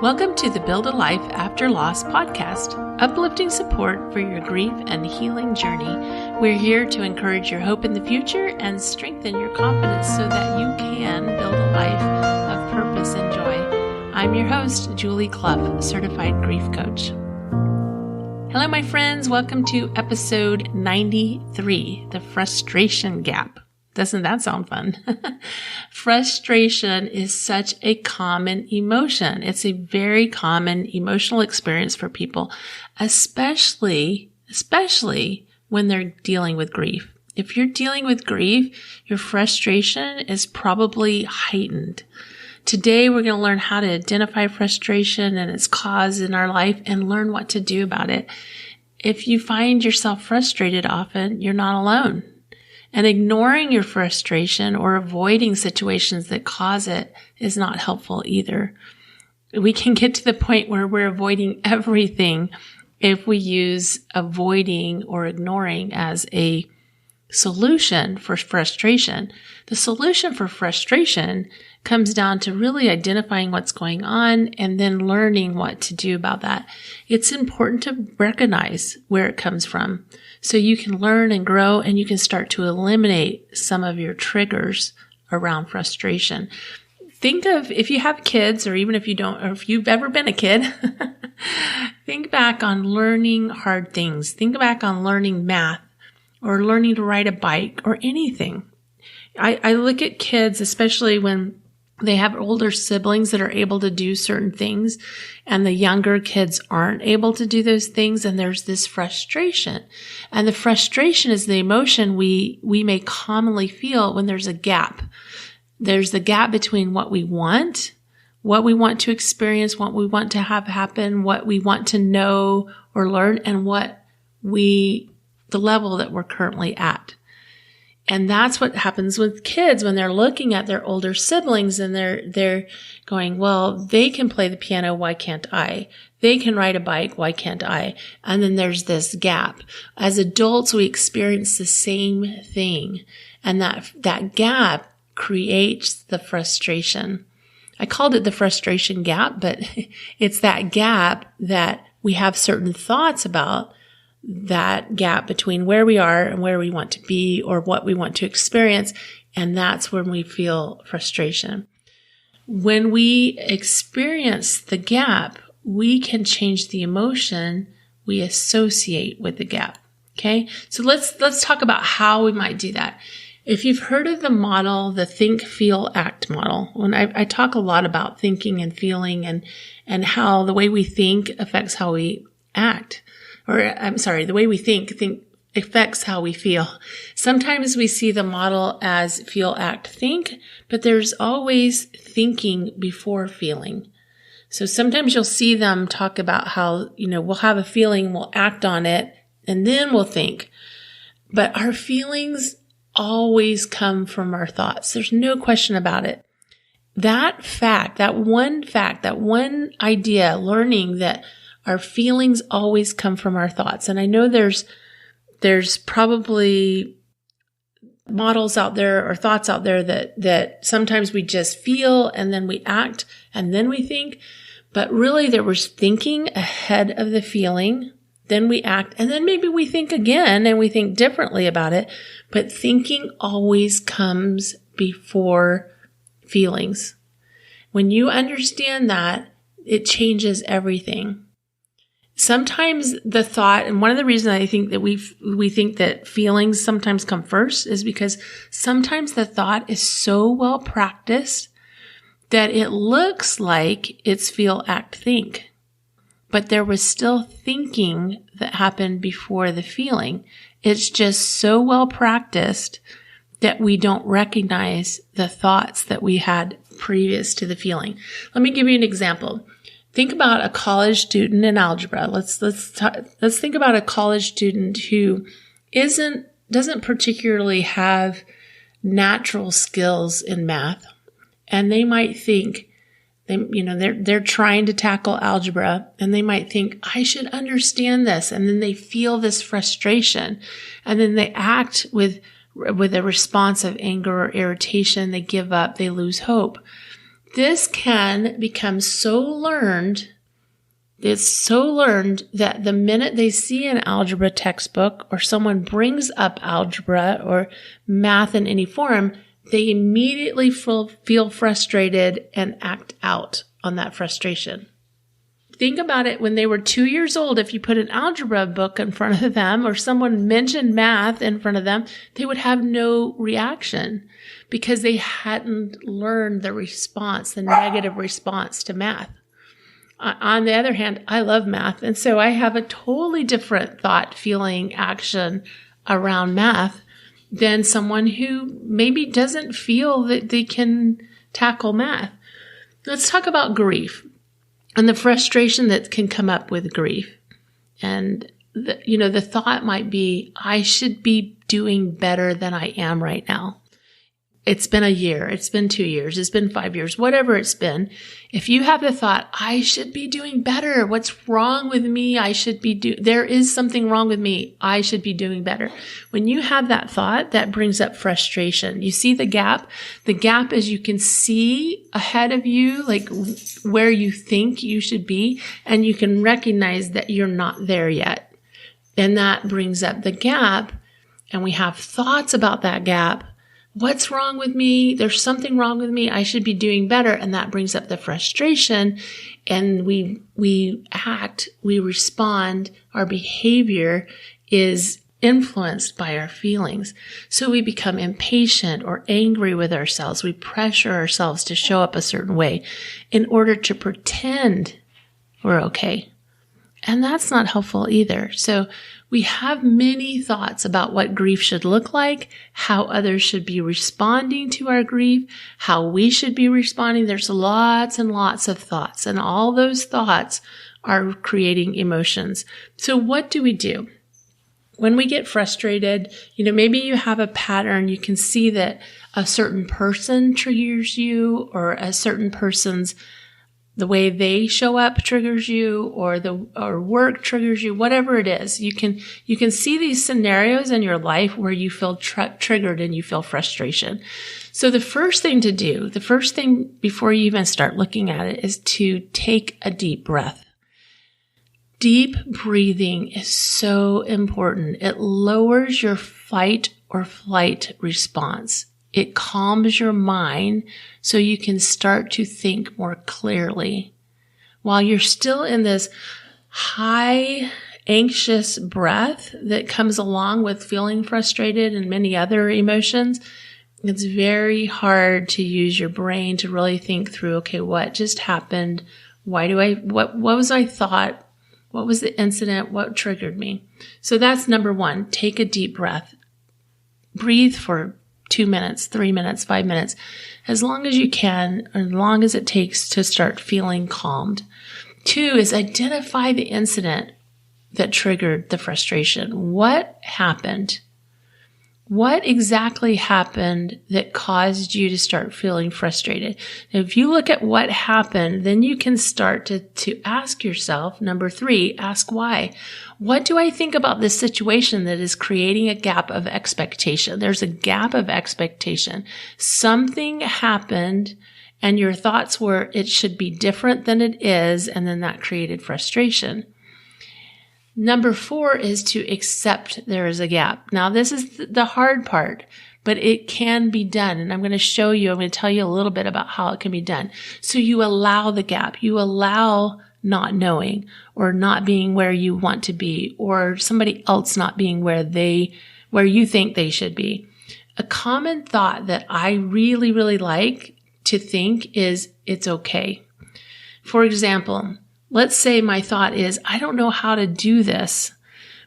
Welcome to the Build a Life After Loss podcast, uplifting support for your grief and healing journey. We're here to encourage your hope in the future and strengthen your confidence so that you can build a life of purpose and joy. I'm your host, Julie Clough, certified grief coach. Hello, my friends. Welcome to episode 93, The Frustration Gap. Doesn't that sound fun? Frustration is such a common emotion. It's a very common emotional experience for people, especially when they're dealing with grief. If you're dealing with grief, your frustration is probably heightened. Today, we're going to learn how to identify frustration and its cause in our life and learn what to do about it. If you find yourself frustrated often, you're not alone. And ignoring your frustration or avoiding situations that cause it is not helpful either. We can get to the point where we're avoiding everything if we use avoiding or ignoring as a solution for frustration. The solution for frustration comes down to really identifying what's going on and then learning what to do about that. It's important to recognize where it comes from so you can learn and grow and you can start to eliminate some of your triggers around frustration. Think of, if you have kids, or even if you don't, or if you've ever been a kid, think back on learning hard things. Think back on learning math or learning to ride a bike or anything. I look at kids, especially when they have older siblings that are able to do certain things and the younger kids aren't able to do those things, and there's this frustration. And the frustration is the emotion we may commonly feel when there's a gap. There's the gap between what we want to experience, what we want to have happen, what we want to know or learn, and the level that we're currently at. And that's what happens with kids when they're looking at their older siblings and they're going, well, they can play the piano. Why can't I? They can ride a bike. Why can't I? And then there's this gap. As adults, we experience the same thing. And that gap creates the frustration. I called it the frustration gap, but it's that gap that we have certain thoughts about, that gap between where we are and where we want to be or what we want to experience. And that's when we feel frustration. When we experience the gap, we can change the emotion we associate with the gap. Okay. So let's talk about how we might do that. If you've heard of the model, the think, feel, act model, when I talk a lot about thinking and feeling and how the way we think affects how we act. The way we think affects how we feel. Sometimes we see the model as feel, act, think, but there's always thinking before feeling. So sometimes you'll see them talk about how, we'll have a feeling, we'll act on it, and then we'll think. But our feelings always come from our thoughts. There's no question about it. That one idea, learning that our feelings always come from our thoughts. And I know there's probably models out there or thoughts out there that sometimes we just feel and then we act and then we think. But really there was thinking ahead of the feeling, then we act, and then maybe we think again and we think differently about it. But thinking always comes before feelings. When you understand that, it changes everything. Sometimes the thought, and one of the reasons I think that we think that feelings sometimes come first is because sometimes the thought is so well practiced that it looks like it's feel, act, think. But there was still thinking that happened before the feeling. It's just so well practiced that we don't recognize the thoughts that we had previous to the feeling. Let me give you an example. Think about a college student in algebra. Let's think about a college student who doesn't particularly have natural skills in math, and they might think they're trying to tackle algebra, and they might think, I should understand this, and then they feel this frustration, and then they act with a response of anger or irritation. They give up. They lose hope. This can become so learned. It's so learned that the minute they see an algebra textbook or someone brings up algebra or math in any form, they immediately feel frustrated and act out on that frustration. Think about it when they were 2 years old. If you put an algebra book in front of them or someone mentioned math in front of them, they would have no reaction because they hadn't learned the response, the negative response to math. On the other hand, I love math. And so I have a totally different thought, feeling, action around math than someone who maybe doesn't feel that they can tackle math. Let's talk about grief and the frustration that can come up with grief. And the thought might be, I should be doing better than I am right now. It's been a year. It's been 2 years. It's been 5 years, whatever it's been. If you have the thought, I should be doing better. What's wrong with me? There is something wrong with me. I should be doing better. When you have that thought, that brings up frustration. You see the gap? The gap is you can see ahead of you, like where you think you should be, and you can recognize that you're not there yet. And that brings up the gap, and we have thoughts about that gap. What's wrong with me? There's something wrong with me. I should be doing better. And that brings up the frustration. And we act, we respond. Our behavior is influenced by our feelings. So we become impatient or angry with ourselves. We pressure ourselves to show up a certain way in order to pretend we're okay. And that's not helpful either. So we have many thoughts about what grief should look like, how others should be responding to our grief, how we should be responding. There's lots and lots of thoughts, and all those thoughts are creating emotions. So what do we do? When we get frustrated, maybe you have a pattern. You can see that a certain person triggers you, or a certain person's the way they show up triggers you, or work triggers you, whatever it is. You can see these scenarios in your life where you feel triggered and you feel frustration. So the first thing before you even start looking at it is to take a deep breath. Deep breathing is so important. It lowers your fight or flight response. It calms your mind so you can start to think more clearly. While you're still in this high, anxious breath that comes along with feeling frustrated and many other emotions, it's very hard to use your brain to really think through, okay, what just happened? What was I thought? What was the incident? What triggered me? So that's number one. Take a deep breath. Breathe for 2 minutes, 3 minutes, 5 minutes, as long as you can, as long as it takes to start feeling calmed. 2 is identify the incident that triggered the frustration. What happened? What exactly happened that caused you to start feeling frustrated? Now, if you look at what happened, then you can start to ask yourself, number 3, ask why. What do I think about this situation that is creating a gap of expectation? There's a gap of expectation. Something happened and your thoughts were it should be different than it is, and then that created frustration. Number 4 is to accept there is a gap. Now, this is the hard part, but it can be done. And I'm going to tell you a little bit about how it can be done. So you allow the gap. You allow not knowing, or not being where you want to be, or somebody else not being where you think they should be. A common thought that I really, really like to think is it's okay. For example, let's say my thought is, I don't know how to do this,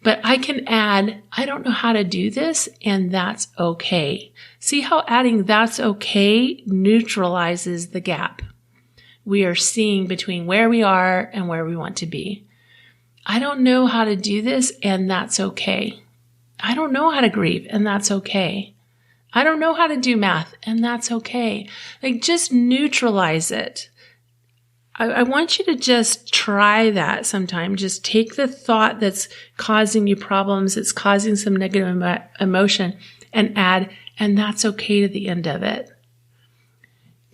but I can add, I don't know how to do this, and that's okay. See how adding that's okay neutralizes the gap we are seeing between where we are and where we want to be. I don't know how to do this, and that's okay. I don't know how to grieve, and that's okay. I don't know how to do math, and that's okay. Like, just neutralize it. I want you to just try that sometime. Just take the thought that's causing you problems, it's causing some negative emotion, and add, and that's okay to the end of it.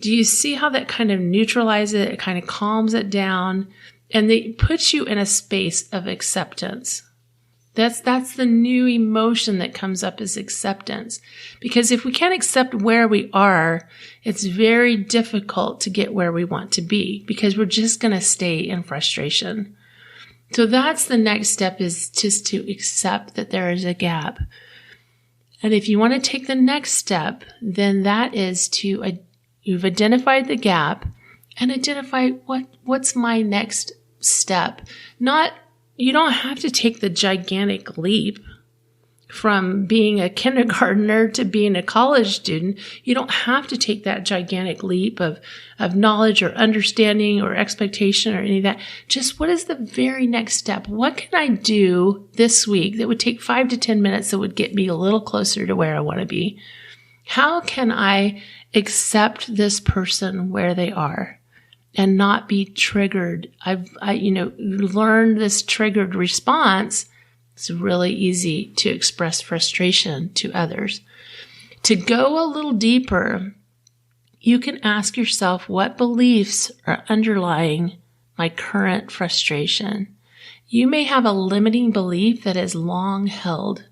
Do you see how that kind of neutralizes it? It kind of calms it down, and it puts you in a space of acceptance. That's the new emotion that comes up, is acceptance. Because if we can't accept where we are, it's very difficult to get where we want to be, because we're just going to stay in frustration. So that's the next step, is just to accept that there is a gap. And if you want to take the next step, then that is you've identified the gap, and identify what's my next step. You don't have to take the gigantic leap from being a kindergartner to being a college student. You don't have to take that gigantic leap of knowledge or understanding or expectation or any of that. Just, what is the very next step? What can I do this week that would take 5 to 10 minutes that would get me a little closer to where I want to be? How can I accept this person where they are and not be triggered? I learned this triggered response. It's really easy to express frustration to others. To go a little deeper, you can ask yourself, what beliefs are underlying my current frustration? You may have a limiting belief that is long held.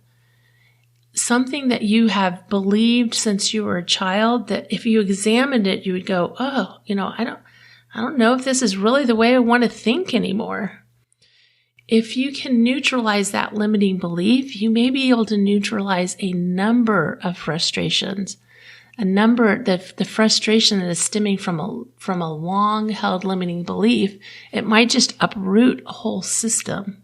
Something that you have believed since you were a child, that if you examined it, you would go, oh, I don't know if this is really the way I want to think anymore. If you can neutralize that limiting belief, you may be able to neutralize a number of frustrations. The frustration that is stemming from a long-held limiting belief, it might just uproot a whole system.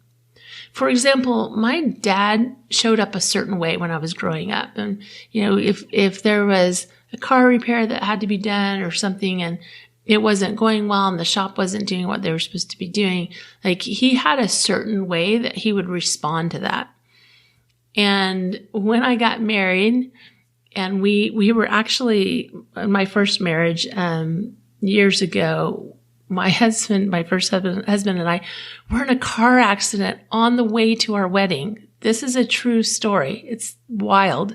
For example, my dad showed up a certain way when I was growing up. And, if there was a car repair that had to be done or something, and it wasn't going well and the shop wasn't doing what they were supposed to be doing, like, he had a certain way that he would respond to that. And when I got married, and we were actually, in my first marriage, years ago, my first husband and I were in a car accident on the way to our wedding. This is a true story. It's wild.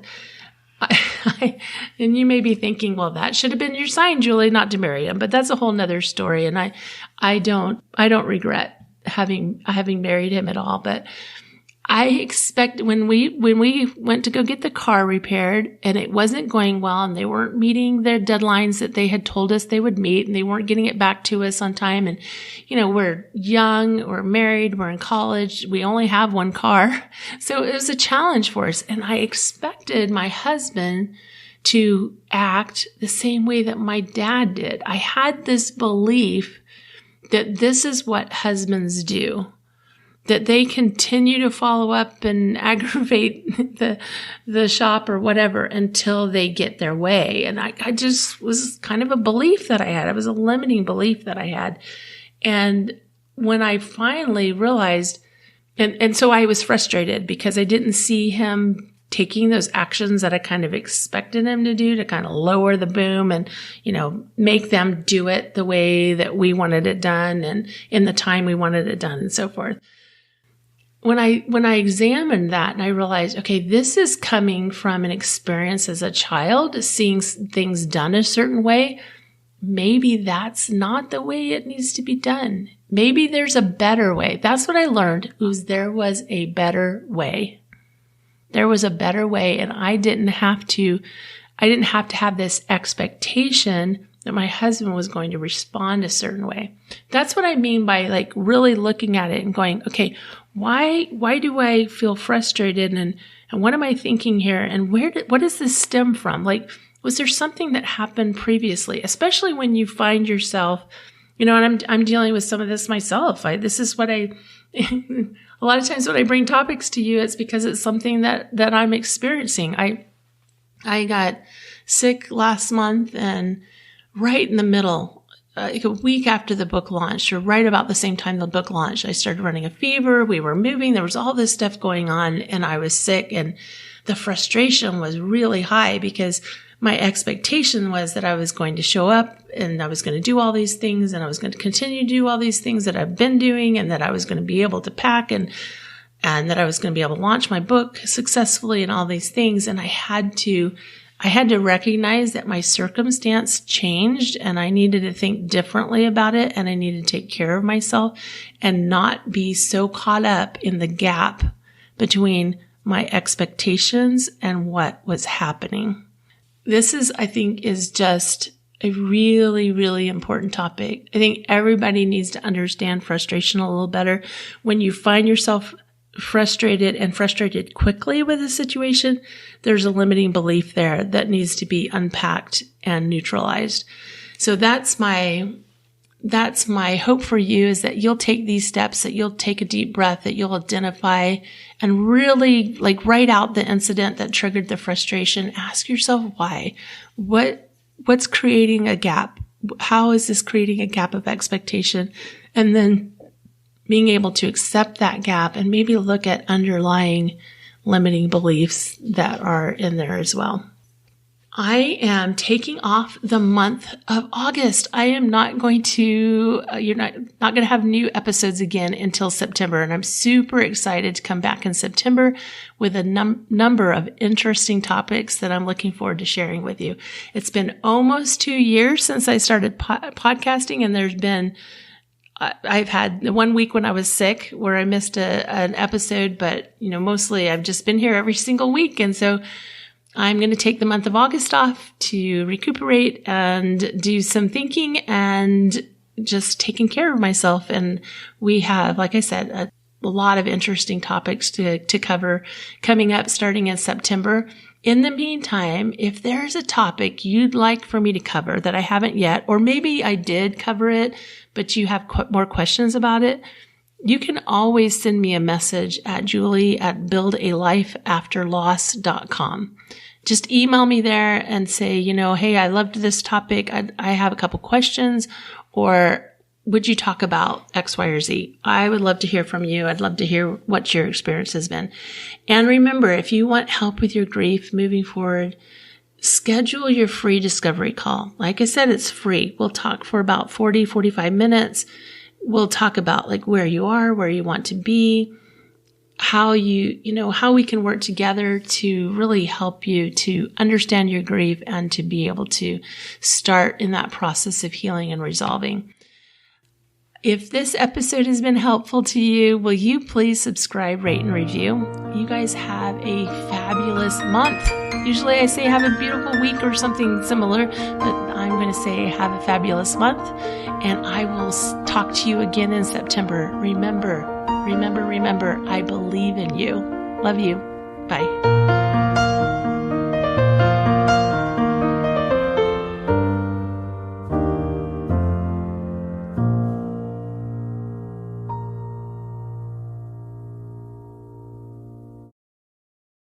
And you may be thinking, well, that should have been your sign, Julie, not to marry him. But that's a whole nother story. And I don't regret having married him at all. But I expect when we went to go get the car repaired and it wasn't going well and they weren't meeting their deadlines that they had told us they would meet, and they weren't getting it back to us on time. And, we're young, we're married, we're in college, we only have one car. So it was a challenge for us. And I expected my husband to act the same way that my dad did. I had this belief that this is what husbands do, that they continue to follow up and aggravate the shop or whatever until they get their way. And I just was kind of a belief that I had. It was a limiting belief that I had. And when I finally realized, and so I was frustrated because I didn't see him taking those actions that I kind of expected him to do, to kind of lower the boom and, make them do it the way that we wanted it done and in the time we wanted it done and so forth. When I examined that and I realized, okay, this is coming from an experience as a child, seeing things done a certain way. Maybe that's not the way it needs to be done. Maybe there's a better way. That's what I learned, there was a better way. There was a better way, and I didn't have to have this expectation that my husband was going to respond a certain way. That's what I mean by really looking at it and going, okay, why do I feel frustrated, and what am I thinking here, and what does this stem from? Was there something that happened previously, especially when you find yourself, and I'm dealing with some of this myself. This is what a lot of times when I bring topics to you, it's because it's something that I'm experiencing. I got sick last month, and right in the middle, a week after the book launched, or right about the same time the book launched, I started running a fever. We were moving. There was all this stuff going on, and I was sick, and the frustration was really high because my expectation was that I was going to show up and I was going to do all these things, and I was going to continue to do all these things that I've been doing, and that I was going to be able to pack and that I was going to be able to launch my book successfully and all these things. And I had to I had to recognize that my circumstance changed and I needed to think differently about it, and I needed to take care of myself and not be so caught up in the gap between my expectations and what was happening. This I think, is just a really, really important topic. I think everybody needs to understand frustration a little better. When you find yourself frustrated quickly with a situation, there's a limiting belief there that needs to be unpacked and neutralized. So that's my hope for you, is that you'll take these steps, that you'll take a deep breath, that you'll identify and really write out the incident that triggered the frustration. Ask yourself why. What's creating a gap? How is this creating a gap of expectation? And then being able to accept that gap and maybe look at underlying limiting beliefs that are in there as well. I am taking off the month of August. I am not going to, you're not going to have new episodes again until September. And I'm super excited to come back in September with a number of interesting topics that I'm looking forward to sharing with you. It's been almost 2 years since I started podcasting, and I've had 1 week when I was sick where I missed an episode, but mostly I've just been here every single week. And so I'm going to take the month of August off to recuperate and do some thinking and just taking care of myself. And we have, like I said, a lot of interesting topics to cover coming up starting in September. In the meantime, if there's a topic you'd like for me to cover that I haven't yet, or maybe I did cover it, but you have more questions about it, you can always send me a message at julie@buildalifeafterloss.com. Just email me there and say, hey, I loved this topic. I have a couple questions, or would you talk about X, Y, or Z? I would love to hear from you. I'd love to hear what your experience has been. And remember, if you want help with your grief moving forward, schedule your free discovery call. Like I said, it's free. We'll talk for about 45 minutes. We'll talk about where you are, where you want to be, how how we can work together to really help you to understand your grief and to be able to start in that process of healing and resolving. If this episode has been helpful to you, will you please subscribe, rate, and review? You guys have a fabulous month. Usually I say have a beautiful week or something similar, but I'm going to say have a fabulous month, and I will talk to you again in September. Remember, I believe in you. Love you. Bye.